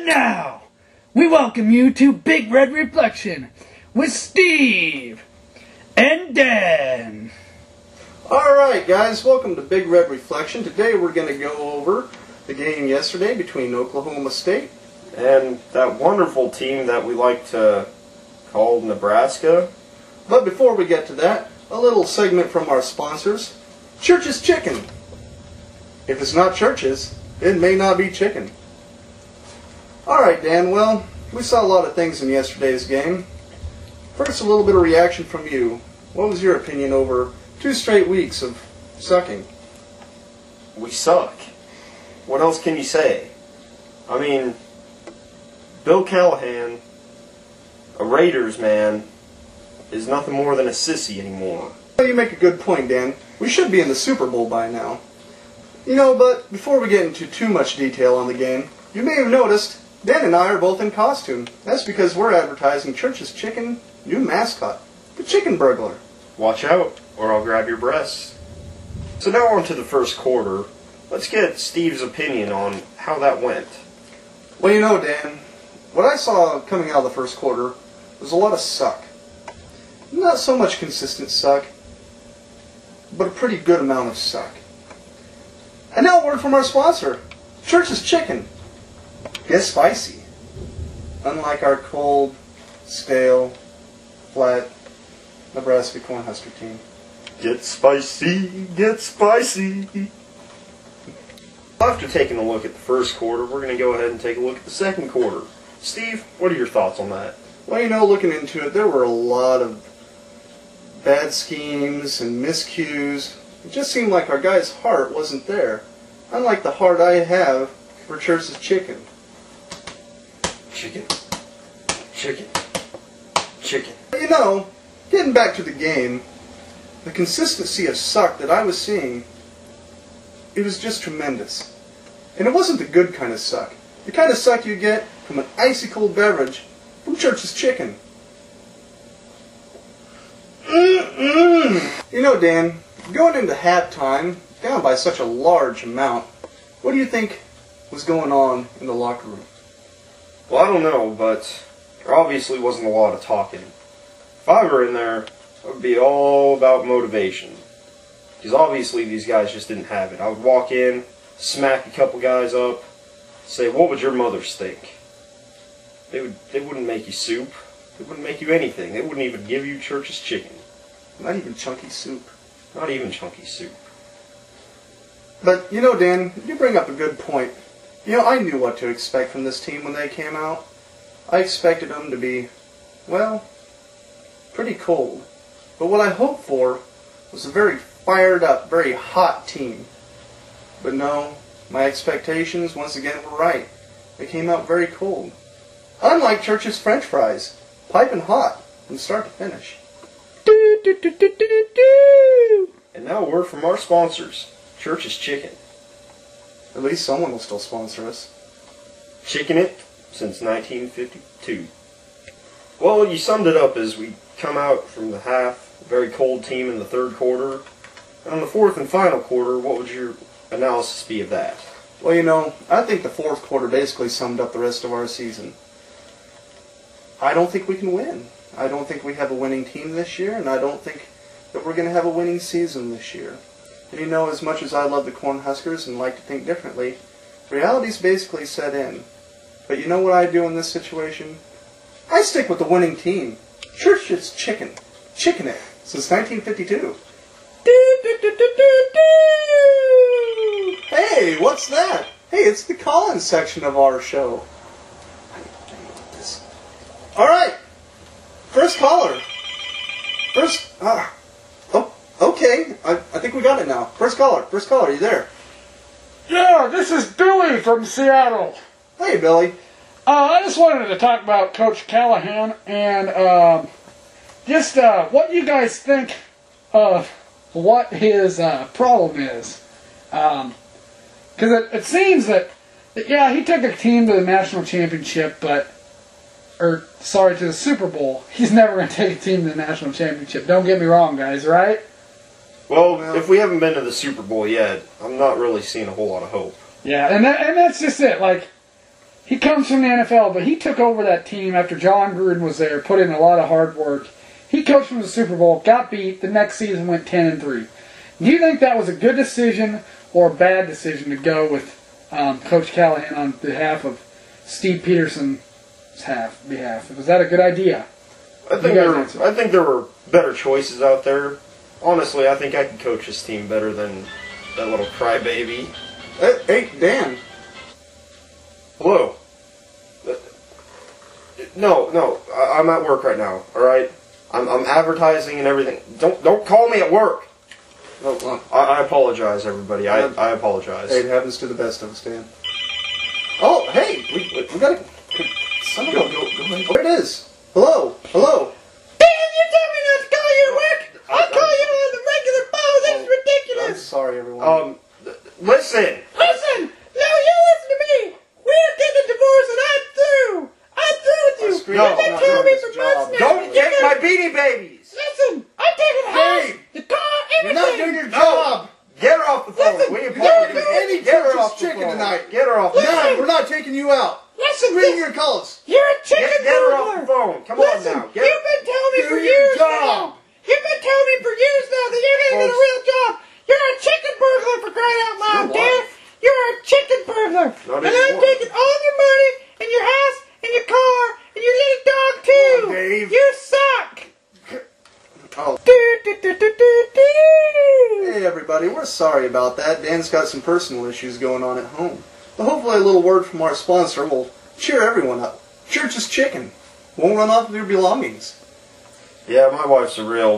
And now, we welcome you to Big Red Reflection with Steve and Dan. Alright guys, welcome to Big Red Reflection. Today we're going to go over the game yesterday between Oklahoma State and that wonderful team that we like to call Nebraska. But before we get to that, a little segment from our sponsors. Church's Chicken. If it's not Church's, it may not be chicken. Alright Dan, well, we saw a lot of things in yesterday's game. First, a little bit of reaction from you. What was your opinion over 2 straight weeks of sucking? We suck. What else can you say? I mean, Bill Callahan, a Raiders man, is nothing more than a sissy anymore. You make a good point, Dan. We should be in the Super Bowl by now. You know, but before we get into too much detail on the game, you may have noticed Dan and I are both in costume. That's because we're advertising Church's Chicken new mascot, the Chicken Burglar. Watch out, or I'll grab your breasts. So now on to the first quarter. Let's get Steve's opinion on how that went. Well, you know, Dan, what I saw coming out of the first quarter was a lot of suck. Not so much consistent suck, but a pretty good amount of suck. And now a word from our sponsor, Church's Chicken. Get spicy. Unlike our cold, stale, flat Nebraska Cornhusker team. Get spicy, get spicy. After taking a look at the first quarter, we're going to go ahead and take a look at the second quarter. Steve, what are your thoughts on that? Well, you know, looking into it, there were a lot of bad schemes and miscues. It just seemed like our guy's heart wasn't there. Unlike the heart I have for Church's Chicken. Chicken. Chicken. Chicken. You know, getting back to the game, the consistency of suck that I was seeing, it was just tremendous. And it wasn't the good kind of suck. The kind of suck you get from an icy cold beverage from Church's Chicken. You know, Dan, going into halftime, down by such a large amount, what do you think was going on in the locker room? Well, I don't know, but there obviously wasn't a lot of talking. If I were in there, it would be all about motivation. Because obviously these guys just didn't have it. I would walk in, smack a couple guys up, say, what would your mothers think? They wouldn't make you soup. They wouldn't make you anything. They wouldn't even give you Church's Chicken. Not even chunky soup. Not even chunky soup. But, you know, Dan, you bring up a good point. You know, I knew what to expect from this team when they came out. I expected them to be, well, pretty cold. But what I hoped for was a very fired up, very hot team. But no, my expectations once again were right. They came out very cold. Unlike Church's French fries, piping hot from start to finish. And now a word from our sponsors, Church's Chicken. At least someone will still sponsor us. Chicken it since 1952. Well, you summed it up as we come out from the half, a very cold team in the third quarter. And on the fourth and final quarter, what would your analysis be of that? Well, you know, I think the fourth quarter basically summed up the rest of our season. I don't think we can win. I don't think we have a winning team this year, and I don't think that we're going to have a winning season this year. And you know, as much as I love the Cornhuskers and like to think differently, reality's basically set in. But you know what I do in this situation? I stick with the winning team. Church's Chicken. Chicken it since 1952. Hey, what's that? Hey, it's the call-in section of our show. Alright. First caller. Okay. I think we got it now. First caller, are you there? Yeah, this is Billy from Seattle. Hey, Billy. I just wanted to talk about Coach Callahan and just what you guys think of what his problem is. Because it seems that, yeah, he took a team to the national championship, to the Super Bowl. He's never going to take a team to the national championship. Don't get me wrong, guys, right? Well, if we haven't been to the Super Bowl yet, I'm not really seeing a whole lot of hope. Yeah, and that's just it. Like, He comes from the NFL, but he took over that team after John Gruden was there, put in a lot of hard work. He coached them to the Super Bowl, got beat. The next season went 10-3. Do you think that was a good decision or a bad decision to go with Coach Callahan on behalf of Steve Peterson's behalf? Was that a good idea? I think there were better choices out there. Honestly, I think I could coach this team better than that little crybaby. Hey, Dan. Hello. No, I'm at work right now. All right, I'm advertising and everything. Don't call me at work. Oh, well. I apologize, everybody. I apologize. Hey, it happens to the best of us, Dan. Oh, hey, we got to. Son of a. Go ahead. Oh, there it is. Hello. Dan, you tell me not to call you at work. I'll call you on the regular phone. That's ridiculous. I'm sorry, everyone. Listen. Listen. Now you listen to me. We're getting a divorce, and I'm through. I'm through with you. No, You've been telling me for months now. Don't get my Beanie Babies. Listen, I'm taking the house, the car, You're everything. not doing your job. Get her off the phone. Listen, We you're apologize. doing any Get her church's off the chicken phone. tonight. Get her off the phone. None. We're not taking you out. Listen, Bring your colors. you're a chicken Get her off burglar. the phone. Come Listen, on now. you've been telling me Do for your years job. now. You've been telling me for years now that you're going to get a Folks. real job. You're a chicken burglar for crying out loud, You're Dan. what? You're a chicken burglar. Not And I'm anymore. taking all your money and your house and your car and your little dog too. Oh, Dave. You suck. Oh. Do. Hey, everybody. We're sorry about that. Dan's got some personal issues going on at home. But hopefully a little word from our sponsor will cheer everyone up. Church's Chicken. Won't run off of your belongings. Yeah, my wife's a real.